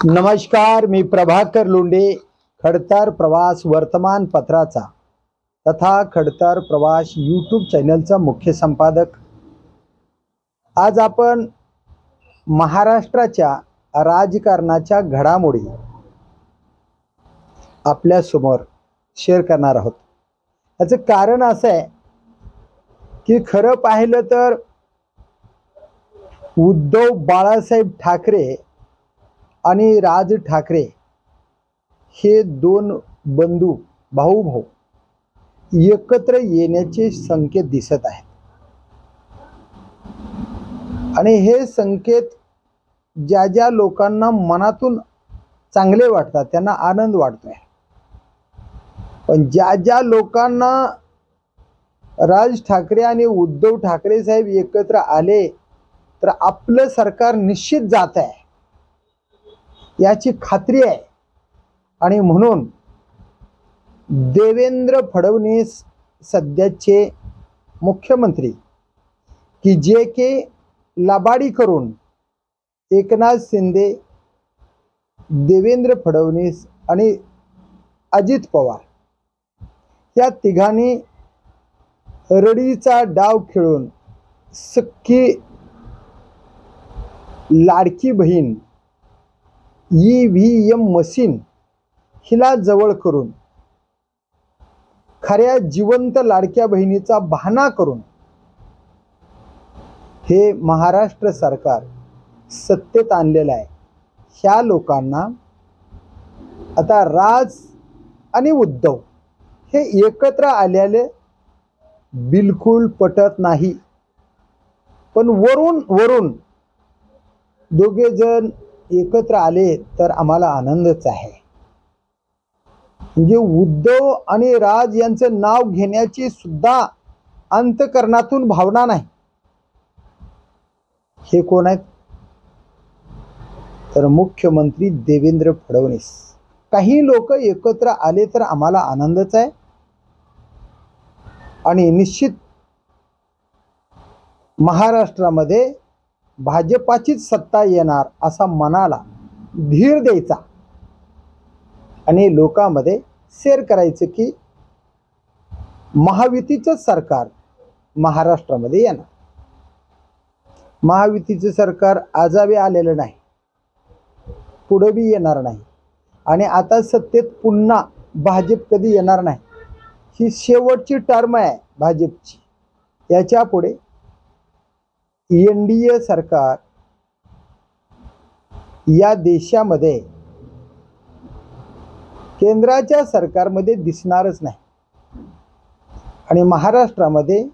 नमस्कार, मी प्रभाकर लोंढे, खडतर प्रवास वर्तमानपत्राचा तथा खडतर प्रवास यूट्यूब चॅनलचा मुख्य संपादक। आज आपण महाराष्ट्राच्या राजकारणाच्या घडामोडी आपल्या समोर शेअर करणार आहोत। याचं कारण असं आहे की खरं पाहिलं तर उद्धव बाळासाहेब ठाकरे आणि राज ठाकरे हे दोन बंधू भाऊ एकत्र येण्याचे संकेत दिसत आहेत आणि हे संकेत ज्या ज्या लोकांना मनातून चांगले वाटतात त्यांना आनंद वाटतोय, पण ज्या ज्या लोकांना राज ठाकरे आणि उद्धव ठाकरे साहेब एकत्र आले तर आपलं सरकार निश्चित जात आहे याची खात्री आहे। आणि म्हणून देवेंद्र फडणवीस सध्याचे मुख्यमंत्री की जे के लबाडी करून एकनाथ शिंदे, देवेंद्र फडणवीस आणि अजित पवार या तिघांनी रडीचा डाव खेळून सख्खी लाडकी बहीण EVM मशीन हिला जवळ करून खऱ्या जिवंत लाडक्या बहिणीचा बहाणा करून हे महाराष्ट्र सरकार सत्तेत आणलेलं आहे। ह्या लोकांना आता राज आणि उद्धव हे एकत्र आलेले बिलकुल पटत नाही, पण वरून दोघे जण एकत्र आले तर आम्हाला आनंदच आहे। म्हणजे उद्धव आणि राज यांचं नाव घेण्याची सुद्धा अंतःकरणातून भावना नाही। हे कोण आहेत तर मुख्यमंत्री देवेंद्र फडणवीस। काही लोक एकत्र आले तर आम्हाला आनंदच आहे आणि निश्चित महाराष्ट्रामध्ये भाजपाचीच सत्ता येणार असा मनाला धीर द्यायचा आणि लोकांमध्ये शेअर करायचं की महायुतीचं सरकार महाराष्ट्रामध्ये येणार। महायुतीचं सरकार आजावे आलेलं नाही, पुढे बी येणार नाही आणि आता सत्तेत पुन्हा भाजप कधी येणार नाही, ही शेवटची टर्म आहे भाजपची। याच्या पुढे NDA सरकार या देशामध्ये केंद्राच्या सरकारमध्ये दिसणारच नाही आणि महाराष्ट्रामध्ये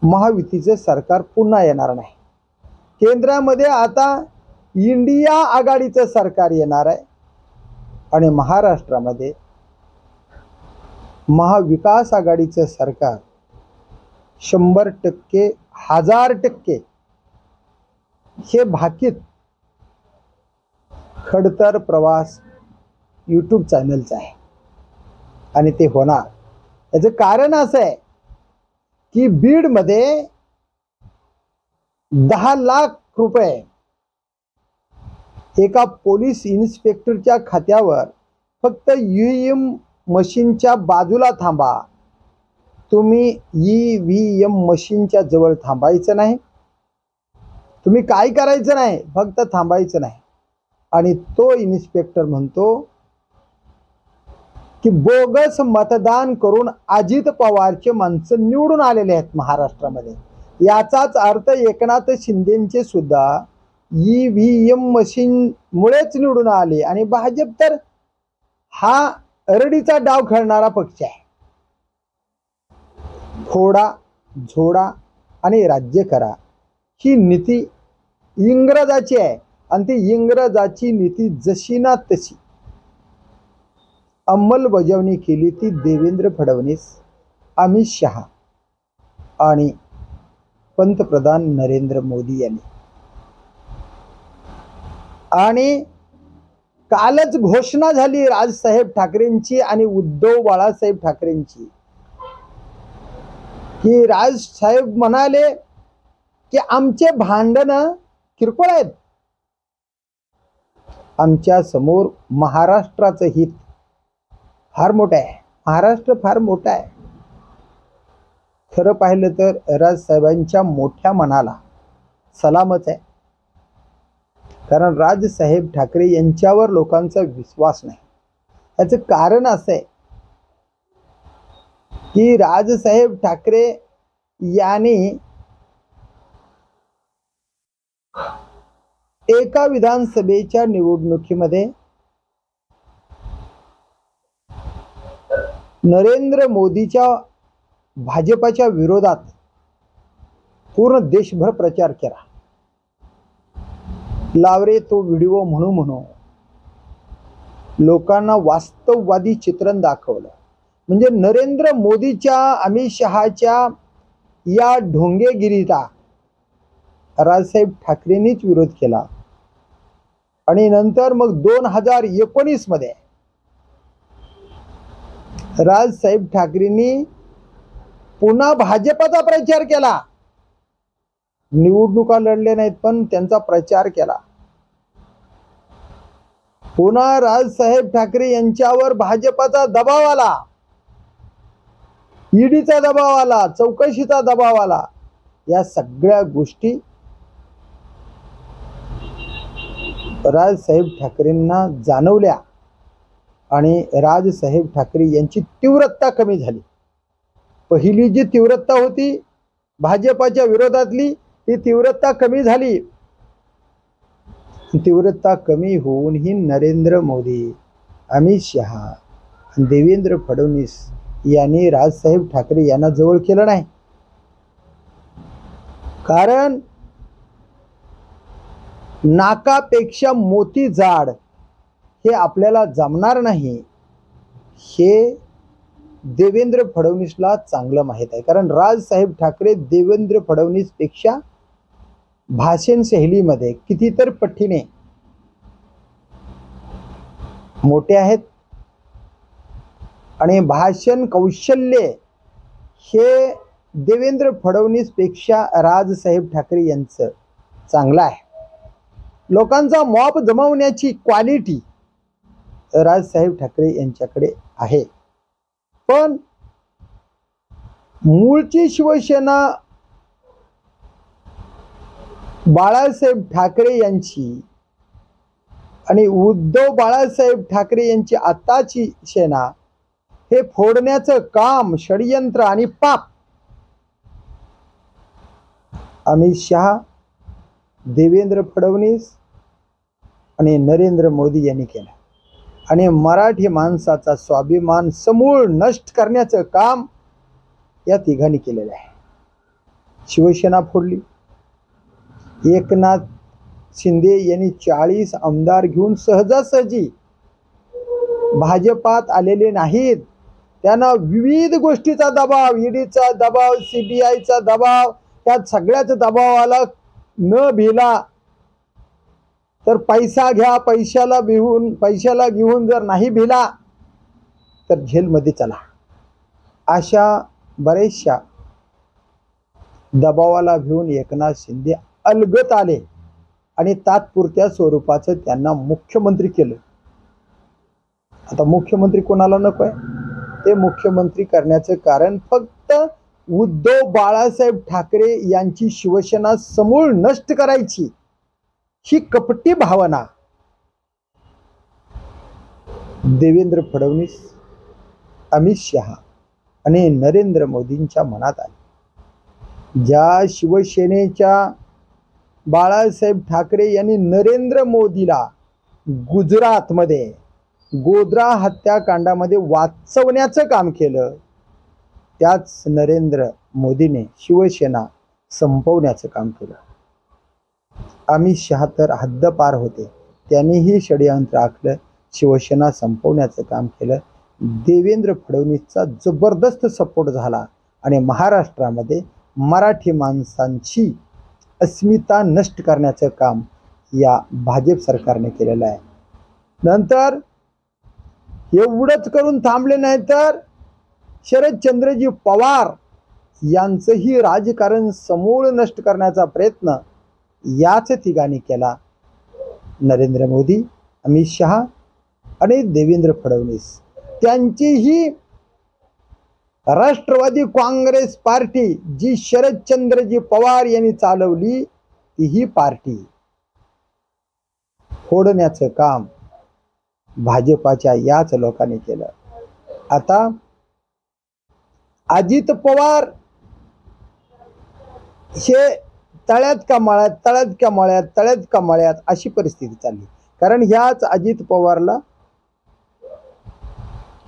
महायुतीचे सरकार पुन्हा येणार नाही। केंद्रामध्ये आता इंडिया आघाडीचं सरकार येणार आहे आणि महाराष्ट्रामध्ये महाविकास आघाडीचं सरकार 100%, 1000% हे भाकीत खडतर प्रवास यूट्यूब चॅनलचं आहे आणि ते होणार। याचं कारण असं आहे की बीडमध्ये 10 लाख रुपये एका पोलीस इन्स्पेक्टरच्या खात्यावर फक्त EVM मशीनच्या बाजूला थांबा, तुम्ही EVM मशीनच्या जवळ थांबायचं नाही, तुम्ही काय करायचं नाही, फक्त थांबायचं नाही। आणि तो इन्स्पेक्टर म्हणतो की बोगस मतदान करून अजित पवारचे माणसं निवडून आलेले आहेत महाराष्ट्रामध्ये। याचाच अर्थ एकनाथ शिंदेचे सुद्धा EVM मशीन मुळेच निवडून आले आणि भाजप तर हा रडीचा डाव खेळणारा पक्ष आहे। फोडा, झोडा आणि राज्य करा ही नीती इंग्रजाची आहे आणि ती इंग्रजाची नीती जशी ना तशी अंमलबजावणी केली ती देवेंद्र फडणवीस, अमित शहा आणि पंतप्रधान नरेंद्र मोदी यांनी। आणि कालच घोषणा झाली राजसाहेब ठाकरेंची आणि उद्धव बाळासाहेब ठाकरेंची की राजसाहेब म्हणाले की आमचे भांडण किरकोळ आहेत, आमच्या समोर महाराष्ट्राचं हित फार मोठं आहे. महाराष्ट्र फार मोठा आहे. खरं पाहिलं तर राजसाहेबांच्या मोठ्या मनाला सलामच आहे. कारण राजसाहेब ठाकरे यांच्यावर लोकांचा विश्वास नाही. याचं कारण असं आहे की राजसाहेब ठाकरे यांनी एका विधानसभेच्या निवडणुकीमध्ये नरेंद्र मोदीच्या भाजपाच्या विरोधात पूर्ण देशभर प्रचार केला. लावरे तो व्हिडिओ म्हणू लोकांना वास्तववादी चित्रण दाखवलं. म्हणजे नरेंद्र मोदीच्या, अमित शहाच्या या ढोंगेगिरीचा राजसाहेब ठाकरेंनीच विरोध केला. आणि नंतर मग 2019 मध्ये राजसाहेब ठाकरेंनी पुन्हा भाजपाचा प्रचार केला. निवडणुका लढले नाहीत पण त्यांचा प्रचार केला. पुन्हा राजसाहेब ठाकरे यांच्यावर भाजपाचा दबाव आला, ईडीचा दबाव आला, चौकशीचा दबाव आला. या सगळ्या गोष्टी राजसाहेब ठाकरेंना जाणवल्या आणि राजसाहेब ठाकरे यांची तीव्रता कमी झाली. पहिली जी तीव्रता होती भाजपाच्या विरोधातली, ती तीव्रता कमी झाली. तीव्रता कमी होऊन ही नरेंद्र मोदी, अमित शहा आणि देवेंद्र फडणवीस यांनी राजसाहेब ठाकरे यांना जवळ केलं नाही. कारण नाकापेक्षा मोती जाड हे आपल्याला जमणार नाही, हे देवेंद्र फडणवीसला चांगलं माहीत आहे. कारण राजसाहेब ठाकरे देवेंद्र फडणवीस पेक्षा भाषण शैलीमध्ये कितीतर पटीने मोठे आहेत आणि भाषण कौशल्य हे देवेंद्र फडणवीस पेक्षा राजसाहेब ठाकरे यांचं चांगलं आहे. लोकांचा मॉब जमवण्याची क्वालिटी राजसाहेब ठाकरे यांच्याकडे आहे. पण मूळची शिवसेना बाळासाहेब ठाकरे यांची आणि उद्धव बाळासाहेब ठाकरे यांची आताची सेना हे फोडण्याचं काम, षडयंत्र आणि पाप अमित शहा, देवेंद्र फडणवीस आणि नरेंद्र मोदी यांनी केलं. आणि मराठी माणसाचा स्वाभिमान समूळ नष्ट करण्याचं काम या तिघांनी केलेलं आहे. शिवसेना फोडली. एकनाथ शिंदे यांनी 40 आमदार घेऊन सहजासहजी भाजपात आलेले नाहीत. त्यांना विविध गोष्टीचा दबाव, ईडीचा दबाव, सीबीआयचा दबाव, त्या सगळ्याचा दबाव आला. न भिला तर पैसा घ्या, पैशाला घेऊन जर नाही भिला तर जेलमध्ये चला, अशा बरेचशा दबावाला भिवून एकनाथ शिंदे अलगत आले आणि तात्पुरत्या स्वरूपाचं त्यांना मुख्यमंत्री केलं. आता मुख्यमंत्री कोणाला नकोय? ते मुख्यमंत्री करण्याचं कारण फक्त उद्धव बाळासाहेब ठाकरे यांची शिवसेना समूळ नष्ट करायची ही कपटी भावना देवेंद्र फडणवीस, अमित शहा आणि नरेंद्र मोदींच्या मनात आली. ज्या शिवसेनेच्या बाळासाहेब ठाकरे यांनी नरेंद्र मोदीला गुजरातमध्ये गोध्रा हत्याकांडामध्ये वाचवण्याचं काम केलं, त्याच नरेंद्र मोदीने शिवसेना संपवण्याचं काम केलं. अमित शहा तर हद्दपार होते, त्यांनीही षडयंत्र आखलं, शिवसेना संपवण्याचं काम केलं. देवेंद्र फडणवीसचा जबरदस्त सपोर्ट झाला आणि महाराष्ट्रामध्ये मराठी माणसांची अस्मिता नष्ट करण्याचं काम या भाजप सरकारने केलेलं आहे. नंतर एवढंच करून थांबले नाही तर शरदचंद्रजी पवार यांचंही राजकारण समूळ नष्ट करण्याचा प्रयत्न याच तिघांनी केला. नरेंद्र मोदी, अमित शहा आणि देवेंद्र फडणवीस, त्यांचीही राष्ट्रवादी काँग्रेस पार्टी जी शरदचंद्रजी पवार यांनी चालवली ही पार्टी फोडण्याचं काम भाजपाच्या याच लोकांनी केलं. आता अजित पवार हे तळ्यात का मळ्यात, तळ्यात का मळ्यात, तळ्यात का मळ्यात अशी परिस्थिती चालली. कारण ह्याच अजित पवारला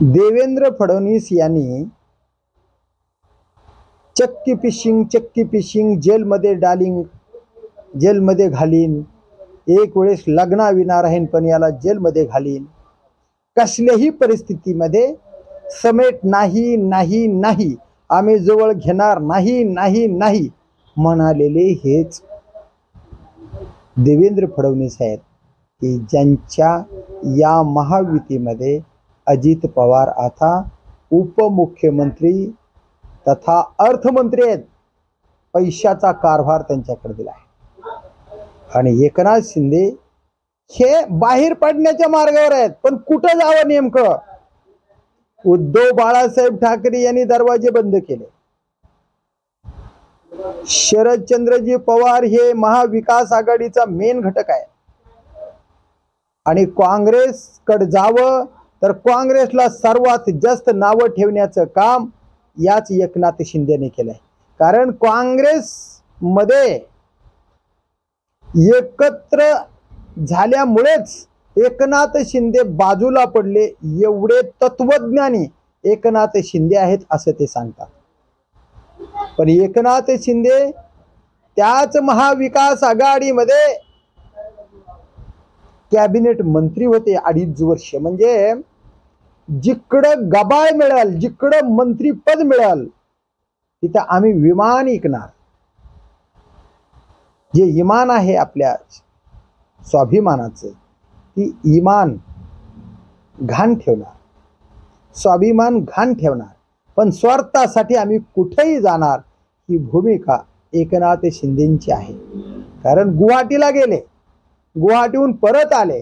देवेंद्र फडणवीस यांनी चक्की फिशिंग जेलमध्ये डालिंग, जेलमध्ये घालीन, एक वेळेस लग्नाविना राहीन पण याला जेलमध्ये घालीन, कसल्याही परिस्थितीमध्ये समेट नाही नाही नाही, आम्ही जवळ घेणार नाही नाही नाही म्हणालेले हेच देवेंद्र फडणवीस आहेत की ज्यांच्या या महायुतीमध्ये अजित पवार आता उपमुख्यमंत्री तथा अर्थमंत्री आहेत. पैशाचा कारभार त्यांच्याकडे दिला आहे. आणि एकनाथ शिंदे हे बाहेर पडण्याच्या मार्गावर आहेत, पण कुठं जावं नेमकं? उद्धव बाळासाहेब ठाकरे यांनी दरवाजे बंद केले. शरदचंद्रजी पवार हे महाविकास आघाडीचा मेन घटक आहे आणि काँग्रेसकडे जावं तर काँग्रेसला सर्वात जास्त नावं ठेवण्याचं काम याच एकनाथ शिंदेने केलंय. कारण काँग्रेस मध्ये एकत्र झाल्यामुळेच एकनाथ शिंदे बाजूला पडले. एवढे तत्वज्ञानी एकनाथ शिंदे आहेत असं ते सांगतात. पण एकनाथ शिंदे त्याच महाविकास आघाडीमध्ये कॅबिनेट मंत्री होते 2.5 वर्ष. म्हणजे जिकडं गबाळ मिळेल, जिकडं मंत्रीपद मिळेल तिथं आम्ही विमान ऐकणार. जे इमान आहे आपल्या स्वाभिमानाचं, ती इमान घाण ठेवणार, स्वाभिमान घाण ठेवणार, पण स्वार्थासाठी आम्ही कुठेही जाणार ही भूमिका एकनाथ शिंदेची आहे. कारण गुवाहाटीला गेले, गुवाहाटीहून परत आले,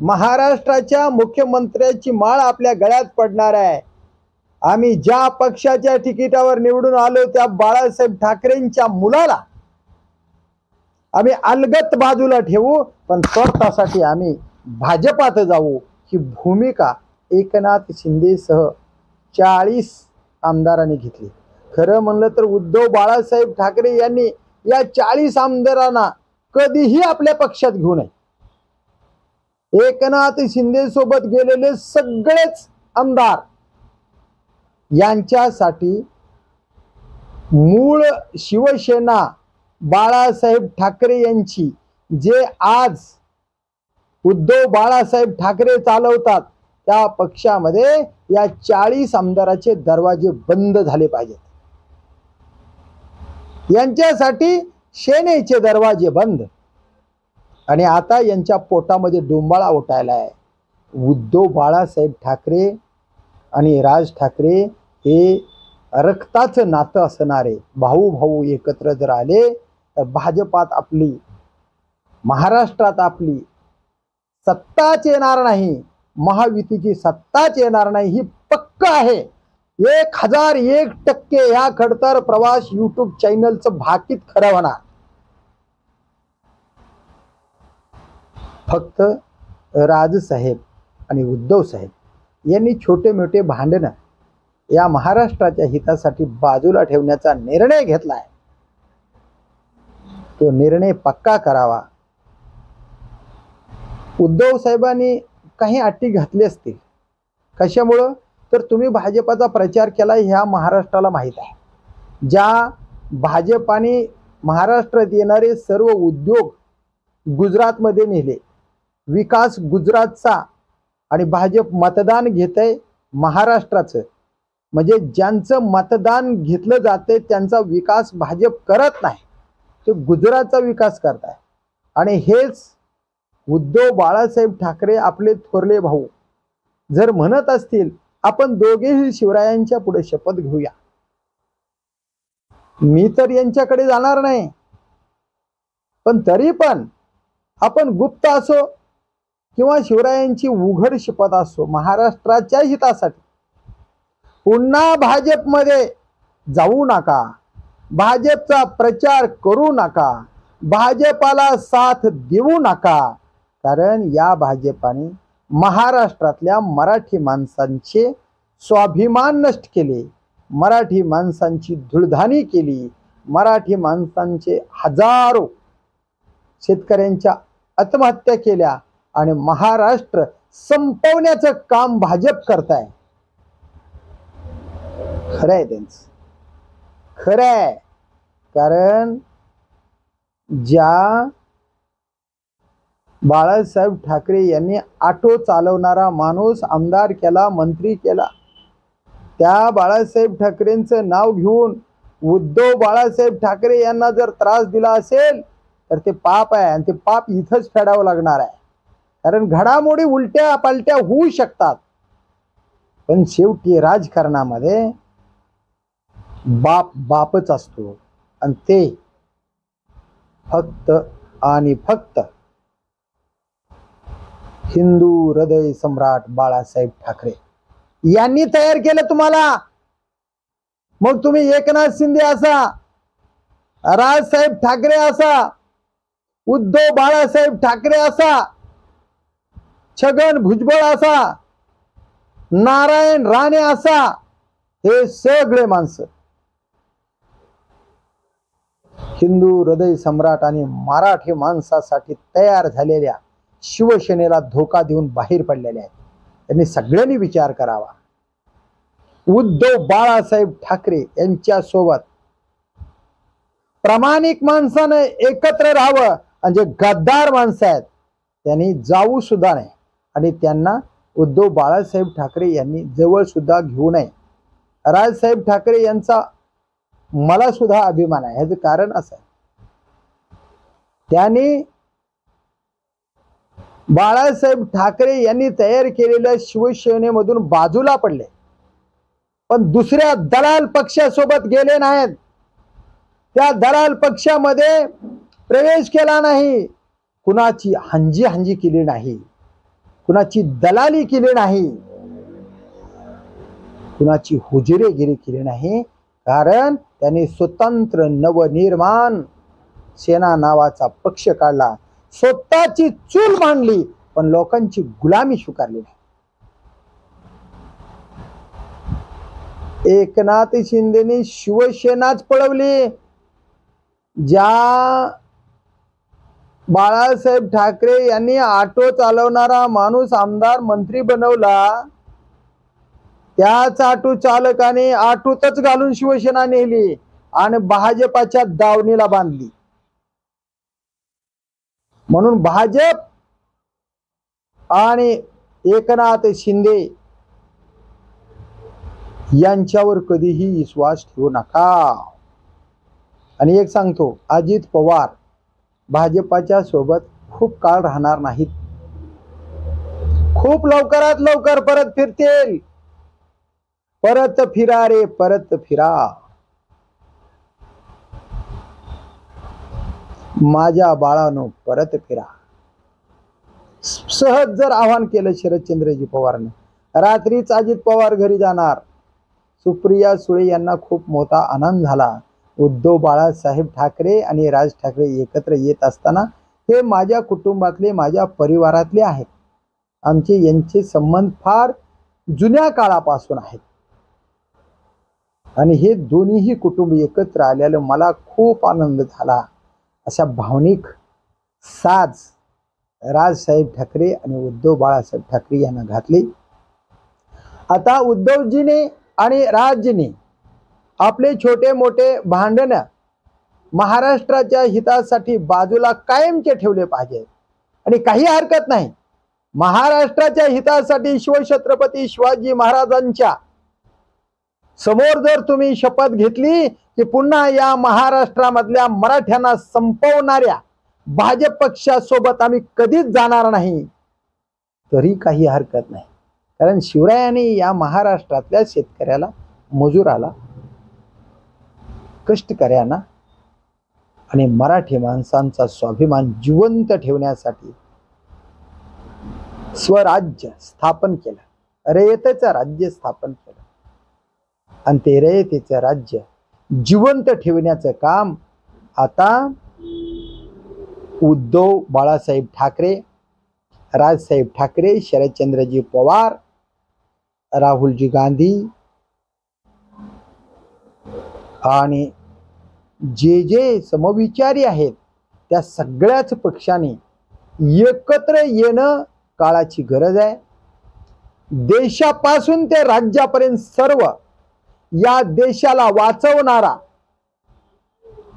महाराष्ट्राच्या मुख्यमंत्र्याची माळ आपल्या गळ्यात पडणार आहे. आम्ही ज्या पक्षाच्या तिकिटावर निवडून आलो त्या बाळासाहेब ठाकरेंच्या मुलाला आम्ही अलगत बाजूला ठेवू, पण स्वार्थासाठी आम्ही भाजपात जाऊ ही भूमिका एकनाथ शिंदेसह 40 आमदारांनी घेतली. खरं म्हणलं तर उद्धव बाळासाहेब ठाकरे यांनी या 40 आमदारांना कधीही आपल्या पक्षात घेऊ नये. एकनाथ शिंदे सोबत गेलेले सगळेच आमदार यांच्यासाठी मूळ शिवसेना बाळासाहेब ठाकरे यांची, जे आज उद्धव बाळासाहेब ठाकरे चालवतात त्या पक्षामध्ये या 40 आमदाराचे दरवाजे बंद झाले पाहिजेत. यांच्यासाठी सेनेचे दरवाजे बंद. आणि आता यांच्या पोटामध्ये डोंबाळा उठायला आहे. उद्धव बाळासाहेब ठाकरे आणि राज ठाकरे हे रक्ताचं नातं असणारे भाऊ भाऊ एकत्र जर आले तर भाजपात आपली, महाराष्ट्रात आपली सत्ताच येणार नाही, महायुतीची सत्ताच येणार नाही ही पक्क आहे. 1001% ह्या खडतर प्रवास YouTube चॅनलचं भाकीत खरं होणार. फक्त राजसाहेब आणि उद्धव साहेब यांनी छोटे मोठे भांडणं या महाराष्ट्राच्या हितासाठी बाजूला ठेवण्याचा निर्णय घेतलाय. तो निर्णय पक्का करावा. उद्धव साहेबांनी काही अटी घातली असतील. कशामुळं? तर तुम्ही भाजपाचा प्रचार केला ह्या महाराष्ट्राला माहीत आहे. ज्या भाजपाने महाराष्ट्रात येणारे सर्व उद्योग गुजरातमध्ये नेले, विकास गुजरातचा, आणि भाजप मतदान घेतंय महाराष्ट्राचं, म्हणजे ज्यांचं मतदान घेतलं जाते त्यांचा विकास भाजप करत नाही, ते गुजरातचा विकास करत आहे. आणि हेच उद्धव बाळासाहेब ठाकरे आपले थोरले भाऊ जर म्हणत असतील आपण दोघेही शिवरायांच्या पुढे शपथ घेऊया, मी तर यांच्याकडे जाणार नाही, पण तरी पण आपण गुप्त असो किंवा शिवरायांची उघड शपथ असो, महाराष्ट्राच्या हितासाठी पुन्हा भाजपमध्ये जाऊ नका, भाजपचा प्रचार करू नका, भाजपाला साथ देऊ नका, कारण या भाजपाने महाराष्ट्रातल्या मराठी माणसांचे स्वाभिमान नष्ट केले, मराठी माणसांची धुळधाणी केली, मराठी माणसांचे हजारो शेतकऱ्यांच्या आत्महत्या केल्या आणि महाराष्ट्र संपवण्याचं काम भाजप करताय. खरं आहे त्यांचं, खरं आहे. कारण ज्या बाळासाहेब ठाकरे यांनी ऑटो चालवणारा माणूस आमदार केला, मंत्री केला, त्या बाळासाहेब ठाकरेंचं नाव घेऊन उद्धव बाळासाहेब ठाकरे यांना जर त्रास दिला असेल तर ते पाप आहे आणि ते पाप इथंच फेडावं लागणार आहे. कारण घडामोडी उलट्या पालट्या होऊ शकतात, पण शेवटी राजकारणामध्ये बाप बापच असतो आणि ते फक्त आणि फक्त हिंदू हृदय सम्राट बाळासाहेब ठाकरे यांनी तयार केलं तुम्हाला. मग तुम्ही एकनाथ शिंदे असा, राजसाहेब ठाकरे असा, उद्धव बाळासाहेब ठाकरे असा, छगन भुजबळ असा, नारायण राणे असा, हे सगळे माणसं हिंदू हृदय सम्राट आणि मराठी माणसासाठी तयार झालेल्या शिवसेनेला धोका देऊन बाहेर पडलेले आहेत. त्यांनी सगळ्यांनी विचार करावा. उद्धव बाळासाहेब ठाकरे यांच्या सोबत प्रामाणिक माणसानं एकत्र राहावं आणि जे गद्दार माणसं आहेत त्यांनी जाऊ सुद्धा नाही आणि त्यांना उद्धव बाळासाहेब ठाकरे यांनी जवळ सुद्धा घेऊ नये. राजसाहेब ठाकरे यांचा मला सुद्धा अभिमान आहे. याचं कारण असं आहे, त्यांनी बाळासाहेब ठाकरे यांनी तयार केलेल्या शिवसेनेमधून बाजूला पडले, पण दुसऱ्या दलाल पक्षासोबत गेले नाहीत, त्या दलाल पक्षामध्ये प्रवेश केला नाही, कुणाची हंजी केली नाही, कुणाची दलाली केली नाही, कुणाची हुजरेगिरी केली नाही. कारण त्यांनी स्वतंत्र नवनिर्माण सेना नावाचा पक्ष काढला, स्वतःची चूल मांडली, पण लोकांची गुलामी स्वीकारली नाही. एकनाथ शिंदेनी शिवसेनाच पळवली. ज्या बाळासाहेब ठाकरे यांनी ऑटो चालवणारा माणूस आमदार मंत्री बनवला, त्याच ऑटो चालकाने ऑटोतच घालून शिवसेना नेली आणि भाजपाच्या दावणीला बांधली. म्हणून भाजप आणि एकनाथ शिंदे यांच्यावर कधीही विश्वास ठेवू नका. आणि एक सांगतो, अजित पवार भाजपाच्या सोबत खूप काळ राहणार नाहीत, खूप लवकरात लवकर परत फिरतील. परत फिरा रे परत फिरा. माझ्या बाळानो परत फिरा. सहज जर आवाहन केलं शरदचंद्रजी पवारने, रात्रीच अजित पवार घरी जाणार. सुप्रिया सुळे यांना खूप मोठा आनंद झाला. उद्धव बाळासाहेब ठाकरे आणि राज ठाकरे एकत्र येत असताना हे माझ्या कुटुंबातले, माझ्या परिवारातले आहेत. आमचे यांचे संबंध फार जुन्या काळापासून आहेत आणि हे दोन्हीही कुटुंब एकत्र आल्याला मला खूप आनंद झाला. अशा भावनिक साज राजसाहेब ठाकरे आणि उद्धव बाळासाहेब ठाकरे यांना घातले. आता उद्धवजीने आणि राजजीने आपले छोटे मोठे भांडण महाराष्ट्राच्या हितासाठी बाजूला कायमचे ठेवले पाहिजे आणि काही हरकत नाही. महाराष्ट्राच्या हितासाठी शिवछत्रपती शिवाजी महाराजांच्या समोर जर तुम्ही शपथ घेतली की पुन्हा या महाराष्ट्रामधल्या मराठ्यांना संपवणाऱ्या भाजप पक्षासोबत आम्ही कधीच जाणार नाही, तरी काही हरकत नाही. कारण शिवरायांनी या महाराष्ट्रातल्या शेतकऱ्याला, मजुराला, कष्टकऱ्यांना आणि मराठी माणसांचा स्वाभिमान जिवंत ठेवण्यासाठी स्वराज्य स्थापन केलं, रयतेचं राज्य स्थापन केलं आणि ते रयतेचं राज्य जिवंत ठेवण्याचं काम आता उद्धव बाळासाहेब ठाकरे, राजसाहेब ठाकरे, शरदचंद्रजी पवार, राहुलजी गांधी आणि जे समविचारी आहेत त्या सगळ्याच पक्षाने एकत्र येणं काळाची गरज आहे. देशापासून ते राज्यापर्यंत सर्व या देशाला वाचवणारा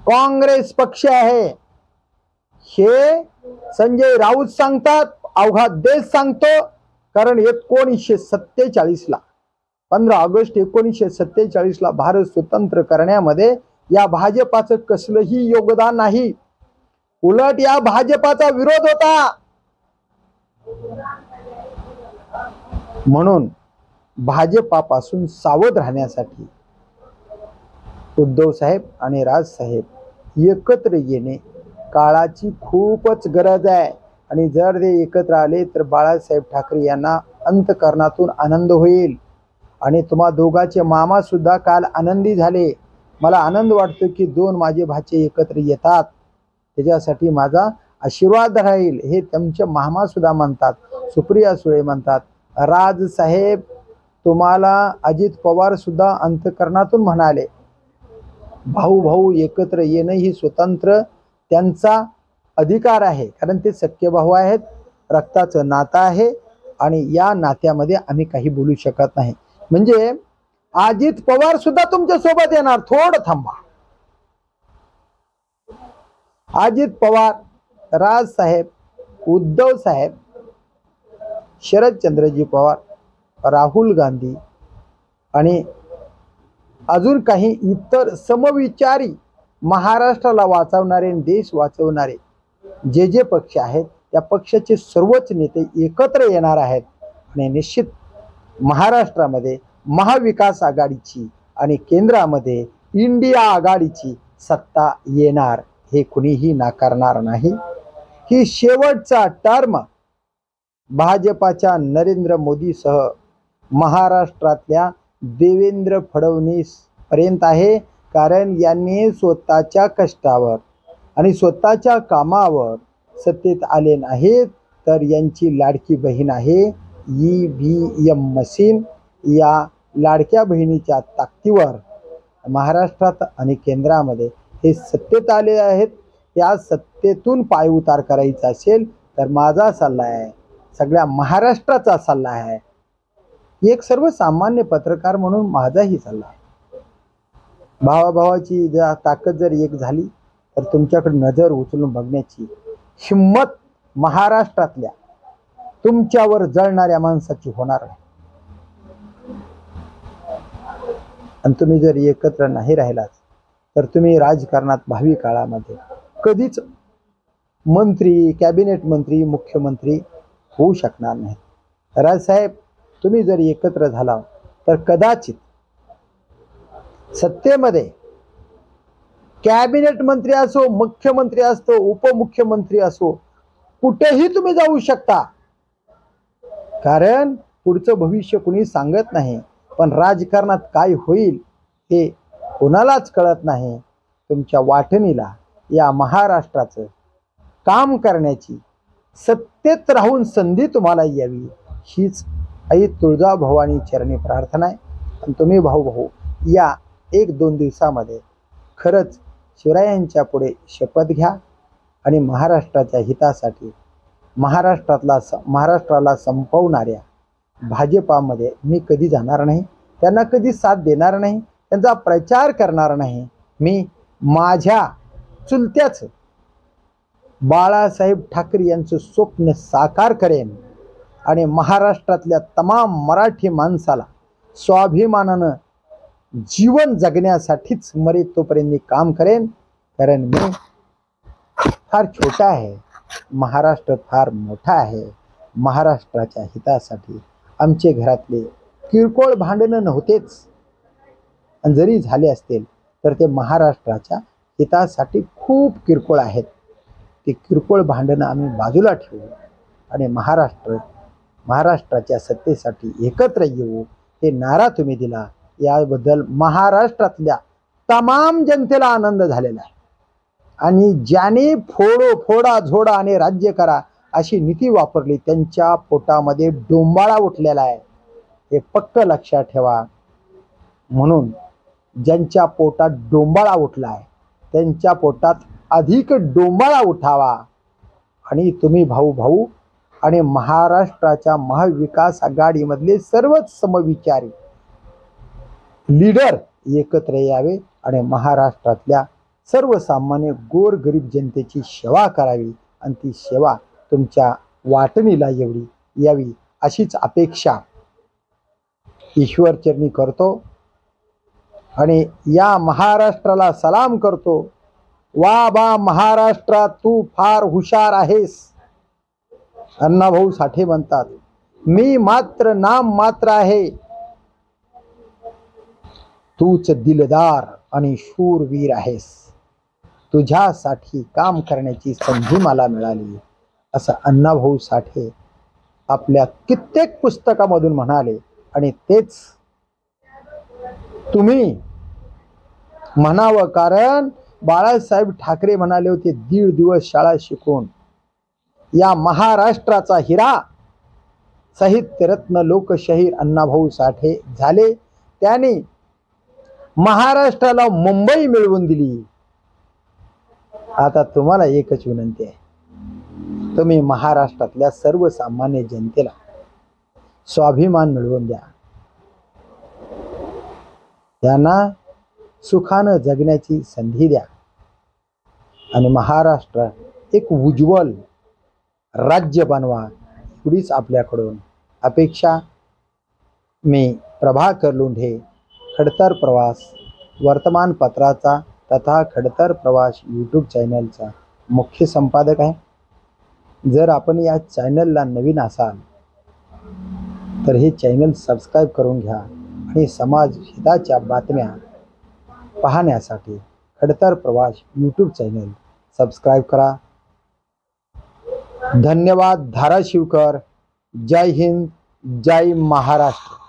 काँग्रेस पक्ष आहे हे संजय राऊत सांगतात, अवघा देश सांगतो. कारण 1947ला 15 ऑगस्ट 1947ला भारत स्वतंत्र करण्यामध्ये या भाजपाचं कसलंही योगदान नाही, उलट या भाजपाचा विरोध होता. म्हणून भाजपापासून सावध राहण्यासाठी उद्धव साहेब आणि राज साहेब एकत्र येणे काळाची खूपच गरज आहे. आणि जर ते एकत्र आले तर बाळासाहेब ठाकरे यांना अंतःकरणातून आनंद होईल. आणि तुम्हा दोघांचे मामा सुद्धा काल आनंदी झाले. मला आनंद वाटतो की दोन माझे भाचे एकत्र येतात, त्याच्यासाठी माझा आशीर्वाद राहील हे तुमचे मामा सुद्धा म्हणतात. सुप्रिया सुळे म्हणतात, राज साहेब तुम्हाला अजित पवार सुद्धा अंतःकरणातून म्हणाले. भाऊ भाऊ एकत्र येणं ही स्वतंत्र त्यांचा अधिकार आहे, कारण ते सख्खे भाऊ आहेत, रक्ताचं नातं आहे आणि या नात्यामध्ये आम्ही काही बोलू शकत नाही. म्हणजे अजित पवार सुद्धा तुमच्या सोबत येणार, थोडं थांबा. अजित पवार, राज साहेब, उद्धव साहेब, शरदचंद्रजी पवार, राहुल गांधी आणि अजून काही इतर समविचारी महाराष्ट्राला वाचवणारे, देश वाचवणारे जे पक्ष आहेत त्या पक्षाचे सर्वच नेते एकत्र येणार आहेत. आणि निश्चित महाराष्ट्रामध्ये महाविकास आघाडीची आणि केंद्रामध्ये इंडिया आघाडीची सत्ता येणार, हे कुणीही नाकारणार नाही. ही शेवटचा टर्म भाजपाच्या नरेंद्र मोदीसह महाराष्ट्रातल्या देवेंद्र फडणवीस पर्यंत आहे. कारण यांनी स्वतःच्या कष्टावर आणि स्वतःच्या कामावर सत्तेत आले नाहीत, तर यांची लाडकी बहीण आहे EVM मशीन. या लाडक्या बहिणीच्या ताकदीवर महाराष्ट्रात आणि केंद्रामध्ये हे सत्तेत आले आहेत. या सत्तेतून पायउतार करायचा असेल तर माझा सल्ला आहे, सगळ्या महाराष्ट्राचा सल्ला आहे, एक सर्वसामान्य पत्रकार म्हणून माझाही सल्ला आहे. भावाभावाची ताकद जर एक झाली तर तुमच्याकडे नजर उचलून बघण्याची हिम्मत महाराष्ट्रातल्या तुमच्यावर जळणाऱ्या माणसाची होणार आहे. आणि तुम्ही जर एकत्र नाही राहिलात तर तुम्ही राजकारणात भावी काळामध्ये कधीच मंत्री, कॅबिनेट मंत्री, मुख्यमंत्री होऊ शकणार नाही. राजसाहेब तुम्ही जर एकत्र झाला तर कदाचित सत्तेमध्ये कॅबिनेट मंत्री असो, मुख्यमंत्री असतो, उपमुख्यमंत्री असो, कुठेही तुम्ही जाऊ शकता. कारण पुढचं भविष्य कुणी सांगत नाही, पण राजकारणात काय होईल हे कोणालाच कळत नाही. तुमच्या वाटणीला या महाराष्ट्राचं काम करण्याची, सत्तेत राहून संधी तुम्हाला यावी, हीच आई तुळजाभवानी चरणी प्रार्थना आहे. आणि तुम्ही भाऊ या 1-2 दिवसामध्ये खरंच शिवरायांच्या पुढे शपथ घ्या आणि महाराष्ट्राच्या हितासाठी महाराष्ट्राला संपवणाऱ्या भाजपामध्ये मी कधी जाणार नाही, त्यांना कधी साथ देणार नाही, त्यांचा प्रचार करणार नाही. मी माझ्या चुलत्याचं बाळासाहेब ठाकरे यांचं स्वप्न साकार करेन आणि महाराष्ट्रातल्या तमाम मराठी माणसाला स्वाभिमानानं जीवन जगण्यासाठीच मरेत तोपर्यंत मी काम करेन. कारण मी फार छोटा आहे, महाराष्ट्र फार मोठा आहे. महाराष्ट्राच्या हितासाठी आमचे घरातले किरकोळ भांडणं नव्हतेच, आणि जरी झाले असतील तर ते महाराष्ट्राच्या हितासाठी खूप किरकोळ आहेत. ते किरकोळ भांडणं आम्ही बाजूला ठेवू आणि महाराष्ट्र महाराष्ट्राच्या सत्तेसाठी एकत्र येऊ हे नारा तुम्ही दिला, याबद्दल महाराष्ट्रातल्या तमाम जनतेला आनंद झालेला आहे। आणि ज्याने फोडा झोडा आणि राज्य करा अशी नीती वापरली त्यांच्या पोटामध्ये डोंबाळा उठलेला आहे, हे पक्क लक्षात ठेवा। म्हणून ज्यांच्या पोटात डोंबाळा उठला आहे त्यांच्या पोटात अधिक डोंबाळा उठावा आणि तुम्ही भाऊ भाऊ आणि महाराष्ट्राच्या महाविकास आघाडीमधले सर्वच समविचारी लीडर एकत्र यावे आणि महाराष्ट्रातल्या सर्वसामान्य गोरगरीब जनतेची सेवा करावी आणि ती सेवा तुमच्या वाटणीला यावी अशीच अपेक्षा ईश्वरचरणी करतो आणि या महाराष्ट्राला सलाम करतो। वा बा महाराष्ट्रा, तू फार हुशार आहेस। अण्णाभाऊ साठे म्हणतात, मी मात्र नाम मात्र आहे, तूच दिलदार आणि शूरवीर आहेस। तुझ्यासाठी काम करण्याची संधी मला मिळाली, असं अण्णाभाऊ साठे आपल्या कित्येक पुस्तकामधून म्हणाले। आणि तेच तुम्ही म्हणावं, कारण बाळासाहेब ठाकरे म्हणाले होते, 1.5 दिवस शाळा शिकून या महाराष्ट्राचा हिरा साहित्यरत्न लोकशाहीर अण्णाभाऊ साठे झाले। त्याने महाराष्ट्राला मुंबई मिळवून दिली। आता तुम्हाला एकच विनंती आहे, तुम्ही महाराष्ट्रातल्या सर्वसामान्य जनतेला स्वाभिमान मिळवून द्या, त्यांना सुखानं जगण्याची संधी द्या आणि महाराष्ट्र एक उज्ज्वल राज्य बनवा, एवढीच आपल्याकडून अपेक्षा। मी प्रभाकर लोंढे, खडतर प्रवास वर्तमानपत्राचा तथा खडतर प्रवास यूट्यूब चॅनलचा मुख्य संपादक आहे। जर आपण या चॅनलला नवीन असाल तर हे चॅनल सबस्क्राईब करून घ्या आणि समाज हिताच्या बातम्या पाहण्यासाठी खडतर प्रवास यूट्यूब चॅनल सबस्क्राईब करा। धन्यवाद। धाराशिवकर। जय हिंद, जय महाराष्ट्र।